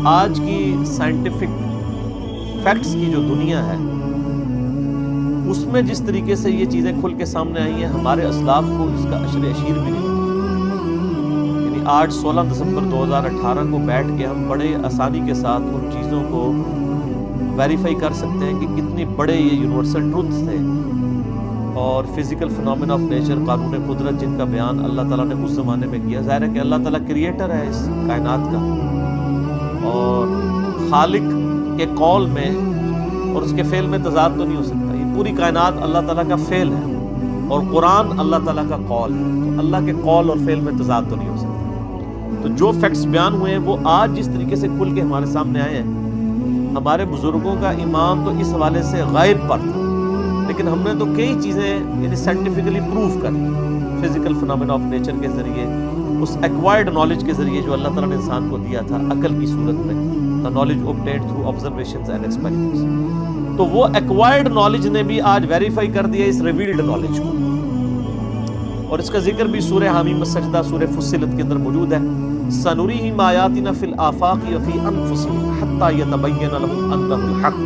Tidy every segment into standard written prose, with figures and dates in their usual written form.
آج کی scientific facts کی جو دنیا ہے اس میں جس طریقے سے یہ چیزیں کھل کے سامنے آئی ہیں، ہمارے اسلاف کو اس کا عشر اشیر بھی نہیں ہوتا۔ یعنی آج 16 دسمبر 2018 کو بیٹھ کے ہم بڑے آسانی کے ساتھ ان چیزوں کو ویریفائی کر سکتے ہیں کہ کتنی بڑے یہ یونیورسل ٹروتھس تھے اور فزیکل فنومنا آف نیچر، قانون قدرت، جن کا بیان اللہ تعالیٰ نے اس زمانے میں کیا۔ ظاہر ہے کہ اللہ تعالیٰ کریٹر ہے اس کائنات کا، اور خالق کے قول میں اور اس کے فعل میں تضاد تو نہیں ہو سکتا۔ یہ پوری کائنات اللہ تعالیٰ کا فعل ہے اور قرآن اللہ تعالیٰ کا قول ہے، تو اللہ کے قول اور فعل میں تضاد تو نہیں ہو سکتا۔ تو جو فیکٹس بیان ہوئے ہیں وہ آج جس طریقے سے کھل کے ہمارے سامنے آئے ہیں، ہمارے بزرگوں کا ایمان تو اس حوالے سے غائب پر تھا، لیکن ہم نے تو کئی چیزیں یعنی سائنٹیفکلی پروف کر لی، فزیکل فنومنا آف نیچر کے ذریعے، اس ایکوائرڈ نالج کے ذریعے جو اللہ تعالیٰ نے انسان کو دیا تھا عقل کی صورت میں، the knowledge obtained through observations and experiments۔ تو وہ ایکوائرڈ نالج نے بھی آج ویریفائی کر دیا اس ریویلڈ نالج کو، اور اس کا ذکر بھی سورہ حامیم السجدہ، سورہ فصلت کے اندر موجود ہے۔ سَنُرِيهِمْ آيَاتِنَا فِي الْآفَاقِ وَفِي أَنفُسِهِمْ حَتَّى يَتَبَيَّنَ لَهُمْ أَنَّهُ الْحَقُّ۔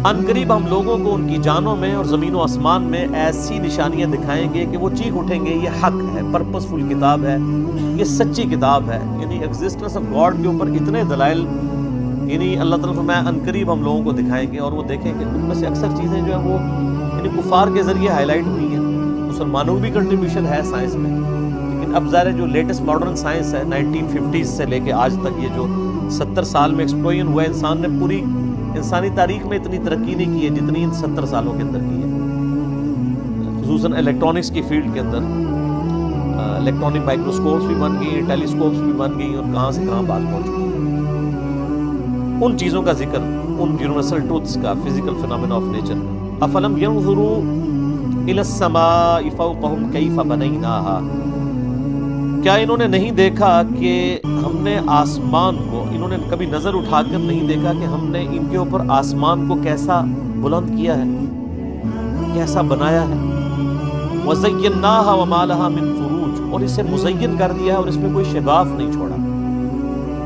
ان قریب ہم لوگوں کو ان کی جانوں میں اور زمین و آسمان میں ایسی نشانیاں دکھائیں گے کہ وہ چیخ اٹھیں گے یہ حق ہے، پرپسفل کتاب ہے، یہ سچی کتاب ہے۔ یعنی ایگزسٹنس آف گاڈ کے اوپر اتنے دلائل یعنی اللہ تعالیٰ فرمایا ان قریب ہم لوگوں کو دکھائیں گے، اور وہ دیکھیں گے ان میں سے اکثر چیزیں جو ہیں وہ یعنی کفار کے ذریعے ہائی لائٹ ہوئی ہیں۔ مسلمانوں کی بھی کنٹریبیوشن ہے سائنس میں، لیکن اب ظاہر ہے جو لیٹسٹ ماڈرن سائنس ہے 1950s سے لے کے آج تک، یہ جو 70 سال میں ایکسپلوژن ہوا ہے، انسان نے پوری انسانی تاریخ میں اتنی ترقی نہیں کی ہے جتنی ان 70 سالوں کے اندر کی ہے، خصوصاً الیکٹرانکس کی فیلڈ کے اندر۔ الیکٹرانک مائکروسکوپس بھی بن گئی، ٹیلیسکوپس بھی بن گئی، اور کہاں سے کہاں بات پہنچ گئی۔ ان چیزوں کا ذکر، ان یونیورسل ٹروتھس کا، فزیکل فنومنا آف نیچر کا۔ افلم ينظروا الى السماء فوقهم كيف بنيناها، کیا انہوں نے نہیں دیکھا کہ ہم نے آسمان کو، انہوں نے کبھی نظر اٹھا کر نہیں دیکھا کہ ہم نے ان کے اوپر آسمان کو کیسا بلند کیا ہے، کیسا بنایا ہے۔ وَزَيَّنَّاهَا وَمَا لَهَا مِن فُرُوجٍ، اور اسے مزین کر دیا ہے اور اس میں کوئی شگاف نہیں چھوڑا۔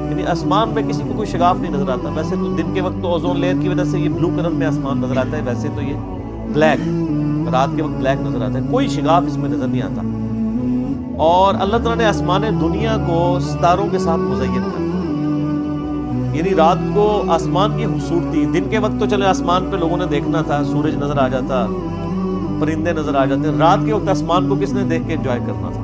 یعنی آسمان میں کسی کو کوئی شگاف نہیں نظر آتا۔ ویسے تو دن کے وقت تو اوزون لیئر کی وجہ سے یہ بلو کلر میں آسمان نظر آتا ہے، ویسے تو یہ بلیک، رات کے وقت بلیک نظر آتا ہے، کوئی شگاف اس میں نظر نہیں آتا۔ اور اللہ تعالیٰ نے آسمان دنیا کو ستاروں کے ساتھ مزین کر دیا، یعنی رات کو آسمان کی خوبصورتی، دن کے وقت تو چلے آسمان پہ لوگوں نے دیکھنا تھا، سورج نظر آ جاتا، پرندے نظر آ جاتے، رات کے وقت آسمان کو کس نے دیکھ کے انجوائے کرنا تھا؟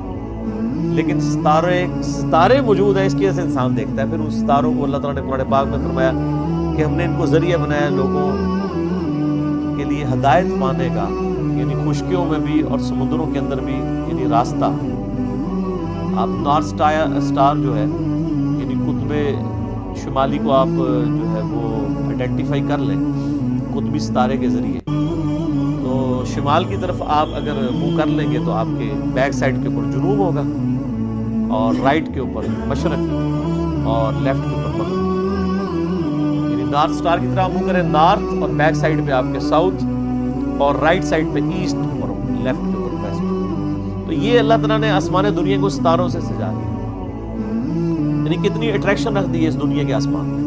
لیکن ستارے موجود ہیں، اس کی وجہ سے انسان دیکھتا ہے۔ پھر ان ستاروں کو اللہ تعالیٰ نے قرآن پاک میں فرمایا کہ ہم نے ان کو ذریعہ بنایا لوگوں کے لیے ہدایت پانے کا، یعنی خشکیوں میں بھی اور سمندروں کے اندر بھی، یعنی راستہ۔ آپ نارتھ سٹار جو ہے یعنی قطب شمالی کو آپ جو ہے وہ آئیڈینٹیفائی کر لیں قطبی ستارے کے ذریعے، تو شمال کی طرف آپ اگر منہ کر لیں گے تو آپ کے بیک سائڈ کے اوپر جنوب ہوگا، اور رائٹ کے اوپر مشرق، اور لیفٹ کے اوپر مغرب۔ یعنی نارتھ سٹار کی طرح منہ کریں نارتھ، اور بیک سائڈ پہ آپ کے ساؤتھ، اور رائٹ سائڈ پہ ایسٹ، اور لیفٹ کے اوپر ویسٹ۔ تو یہ اللہ تعالیٰ نے آسمان دنیا کو ستاروں سے سجا دیا، یعنی کتنی اٹریکشن رکھ دی ہے اس دنیا کے آسمان میں۔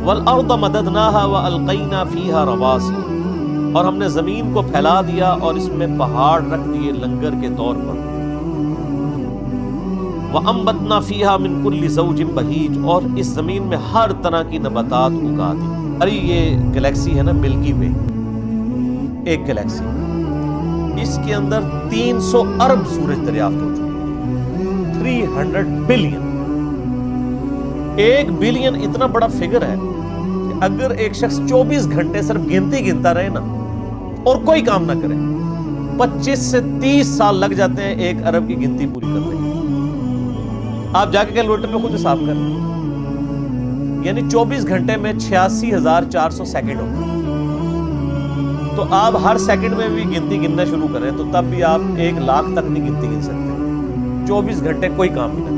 وَالْأَرْضَ مَدَدْنَاهَا وَأَلْقَيْنَا فِيهَا رَوَاسِيَ، اور ہم نے زمین کو پھیلا دیا اور اس میں پہاڑ رکھ دیے لنگر کے طور پر۔ وَأَنبَتْنَا فِيهَا مِن كُلِّ زَوْجٍ بَهِيجٍ، اور اس زمین میں ہر طرح کی نباتات اگا دی۔ ارے یہ گلیکسی ہے نا ملکی وے، ایک گلیکسی، اس کے اندر 300 ارب سورج دریافت ہو چکے ہیں، 300 بلین۔ 1 بلین اتنا بڑا فگر ہے کہ اگر ایک شخص 24 گھنٹے صرف گنتا رہے نا اور کوئی کام نہ کرے، 25 سے 30 سال لگ جاتے ہیں 1 ارب کی گنتی پوری کرنے میں۔ آپ جا کے کیلکولیٹر میں خود حساب کر لیں، یعنی 24 گھنٹے میں 86,400 سیکنڈ ہوگا۔ تو آپ ہر سیکنڈ میں بھی گنتی گننا شروع کریں تو تب بھی آپ 1 لاکھ تک نہیں گنتی گن سکتے، 24 گھنٹے کوئی کام بھی نہ کریں۔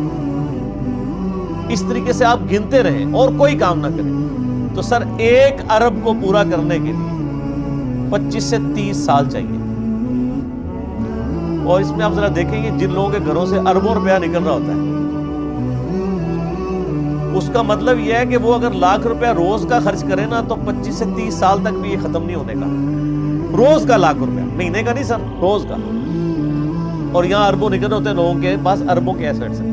اس طریقے سے آپ گنتے رہیں اور کوئی کام نہ کریں تو سر 1 ارب کو پورا کرنے کے لیے 25 سے 30 سال چاہیے۔ اور اس میں آپ ذرا دیکھیں گے جن لوگوں کے گھروں سے اربوں روپیہ نکل رہا ہوتا ہے، اس کا مطلب یہ ہے کہ وہ اگر لاکھ روپیہ روز کا خرچ کرے نا تو 25 سے 30 سال تک بھی یہ ختم نہیں ہونے کا. روز کا لاکھ روپیہ, مہینے کا نہیں سر, روز کا. اور یہاں اربوں نکل ہوتے ہیں لوگوں کے پاس, اربوں کے ایسٹس ہیں.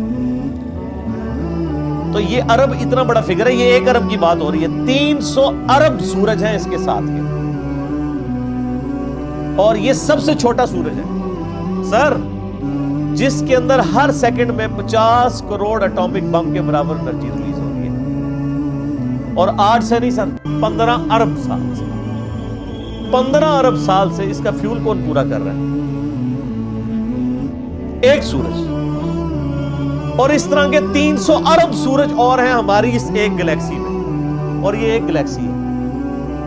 تو یہ ارب اتنا بڑا فگر ہے, یہ 1 ارب کی بات ہو رہی ہے. 300 ارب سورج ہیں اس کے ساتھ کے, اور یہ سب سے چھوٹا سورج ہے سر, جس کے اندر ہر سیکنڈ میں 50 کروڑ اٹامک بم کے برابر انرجی ریلیز ہو رہی ہے. اور آج سے نہیں سر, 15 ارب سال سے, 15 ارب سال سے اس کا فیول کون پورا کر رہا ہے؟ ایک سورج. اور اس طرح کے 300 ارب سورج اور ہیں ہماری اس ایک گلیکسی میں, اور یہ ایک گلیکسی ہے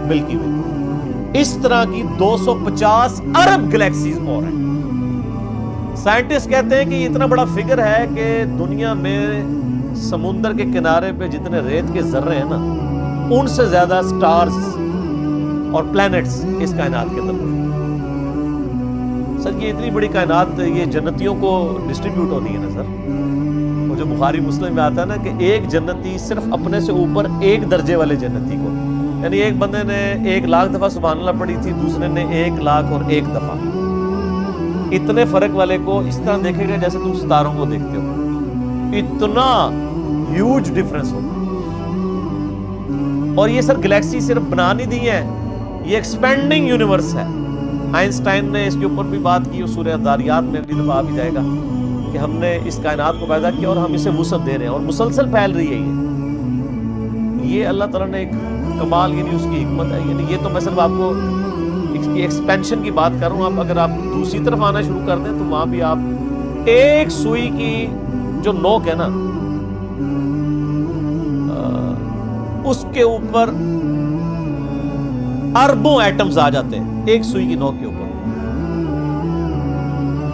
ملکی وے. اس طرح کی 250 ارب گلیکسیز اور ہیں. سائنٹسٹ کہتے ہیں کہ یہ اتنا بڑا فگر ہے کہ دنیا میں سمندر کے کنارے پہ جتنے ریت کے ذرے ہیں نا, ان سے زیادہ سٹارز اور پلینٹس اس کائنات کے اندر موجود ہیں. سر یہ اتنی بڑی کائنات, یہ جنتیوں کو ڈسٹریبیوٹ ہوتی ہے نا سر. وہ جو بخاری مسلم میں آتا ہے نا کہ ایک جنتی صرف اپنے سے اوپر 1 درجے والے جنتی کو, یعنی ایک بندے نے 1 لاکھ دفعہ سبحان اللہ پڑھی تھی, دوسرے نے 1 لاکھ اور 1 دفعہ. اتنے فرق والے کو اس طرح دیکھے گا جیسے تم ستاروں کو دیکھتے ہو. اتنا ہیوج ڈفرنس ہوگا. اور یہ سر گلیکسی صرف بنا نہیں دی ہے, یہ ایکسپینڈنگ یونیورس ہے. آئنسٹائن نے اس کے اوپر بھی بات کی, اس سورہ الذاریات میں اگلی دفعہ آ بھی جائے گا کہ ہم نے اس کائنات کو پیدا کیا اور ہم اسے وسعت دے رہے ہیں, اور مسلسل پھیل رہی ہے. یہ اللہ تعالیٰ نے ایک کمال, یعنی اس کی حکمت ہے. یعنی یہ تو میں صرف آپ کو اس کی ایکسپینشن کی بات کر رہا ہوں. اگر آپ دوسری طرف آنا شروع کر دیں تو وہاں بھی آپ ایک سوئی کی جو نوک ہے نا, اس کے اوپر اربوں ایٹمز آ جاتے ہیں ایک سوئی کی نوک کے اوپر.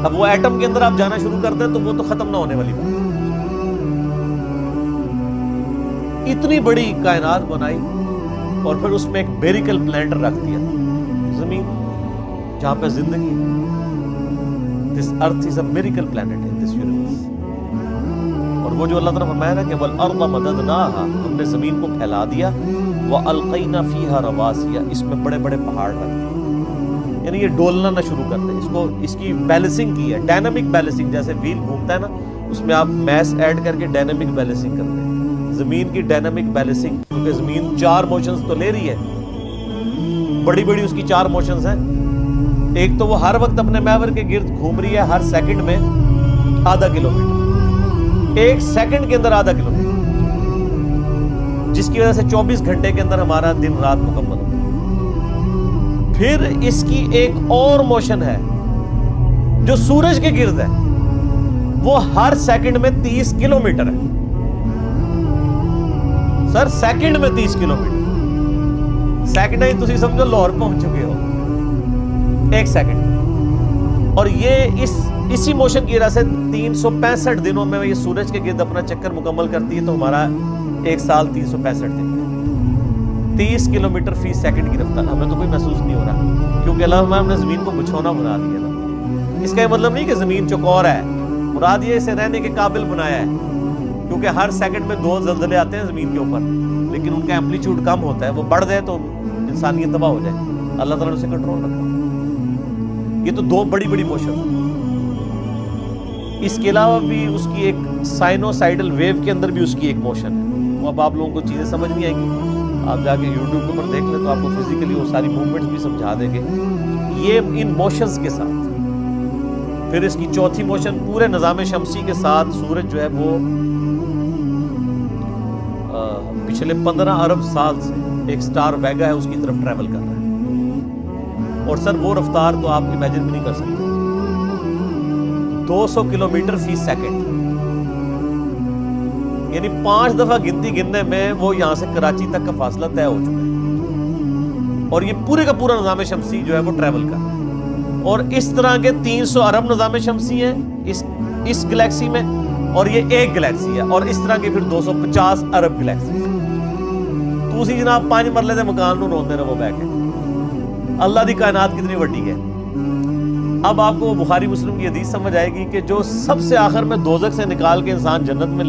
اب وہ ایٹم کے اندر آپ جانا شروع کر دیں تو وہ تو ختم نہ ہونے والی بات. اتنی بڑی کائنات بنائی, اور پھر اس میں ایک بیریکل پلانٹ رکھ دیا, زمین جہاں پہ زندگی ہے. This earth is a miracle planet in this universe. اور وہ جو اللہ تعالیٰ فرمایا نا کہ وَالْأَرْضَ مَدَدْنَاهَا, ہم نے زمین کو پھیلا دیا, وَأَلْقَيْنَا فِيهَا رَوَاسِيَ, اس میں بڑے بڑے پہاڑ رکھ دیے. یعنی یہ ڈولنا نہ شروع کر دیں. اس کو, اس کی بیلنسنگ کی ہے, ڈائنامک بیلنسنگ. جیسے ویل گھومتا ہے نا, اس میں آپ میس ایڈ کر کے ڈائنامک بیلنسنگ کرتے ہیں. زمین کی ڈائنامک بیلنسنگ, کیونکہ زمین 4 موشنز تو لے رہی ہے, بڑی بڑی اس کی 4 موشنز ہیں. ایک تو وہ ہر وقت اپنے محور کے گرد گھوم رہی ہے, ہر سیکنڈ میں ½ کلومیٹر, 1 سیکنڈ کے اندر ½ کلومیٹر, جس کی وجہ سے 24 گھنٹے کے اندر ہمارا دن رات مکمل ہوتا ہے. پھر اس کی ایک اور موشن ہے جو سورج کے گرد ہے, وہ ہر سیکنڈ میں 30 کلومیٹر ہے. سر سیکنڈ میں 30 کلومیٹر, سیکنڈ ہی تسی سمجھو لاہور پہنچ چکے ہو 1 سیکنڈ. اور یہ اسی موشن کی وجہ سے 365 دنوں میں یہ سورج کے گرد اپنا چکر مکمل کرتی ہے. تو ہمارا 1 سال 365 دن, 30 کلومیٹر فی سیکنڈ کی رفتار. ہمیں تو کوئی محسوس نہیں ہو رہا, کیونکہ اللہ نے زمین کو بچھونا بنا دیا نا. اس کا یہ مطلب نہیں کہ زمین چوکور ہے, مراد یہ اسے رہنے کے قابل بنایا ہے. کیونکہ ہر سیکنڈ میں 2 زلزلے آتے ہیں زمین کے اوپر, لیکن ان کا ایمپلیٹیوڈ کم ہوتا ہے. وہ بڑھ جائے تو انسانیت تباہ ہو جائے. اللہ تعالیٰ نے اسے کنٹرول رکھا. یہ تو 2 بڑی بڑی موشن. اس کے علاوہ بھی اس کی ایک سائنوسائیڈل ویو کے اندر بھی اس کی ایک موشن ہے. وہ اب آپ لوگوں کو چیزیں سمجھ نہیں آئیں گی, آپ جا کے یوٹیوب کے اوپر دیکھ لیں تو آپ کو فزیکلی وہ ساری موومنٹس بھی سمجھا دیں گے. یہ ان موشنز کے ساتھ پھر اس کی چوتھی موشن پورے نظام شمسی کے ساتھ سورج جو ہے وہ پچھلے 15 ارب سال سے ایک سٹار ویگا ہے اس کی طرف ٹریول کر رہا ہے. اور سر وہ رفتار تو آپ امیجن بھی نہیں کر سکتے, 200 کلومیٹر فی سیکنڈ. یعنی 5 دفعہ گنتی گننے میں وہ یہاں سے کراچی تک کا فاصلہ طے ہو چکا ہے. اور یہ پورے کا پورا نظام شمسی جو ہے وہ ٹریول کر رہا ہے. اور اس طرح کے 300 ارب نظام شمسی ہیں اس گلیکسی میں, اور یہ ایک گلیکسی ہے. اور اس طرح کے پھر 250 ارب گلیکسی. تو اسی جناب 5 مرلے دے مکان نو روندے رہو بیٹھ کے. اللہ دی کائنات کتنی وڈی ہے. اب آپ کو بخاری مسلم کی حدیث سمجھ آئے گی کہ جو سب سے آخر میں دوزخ سے نکال کے انسان جنت میں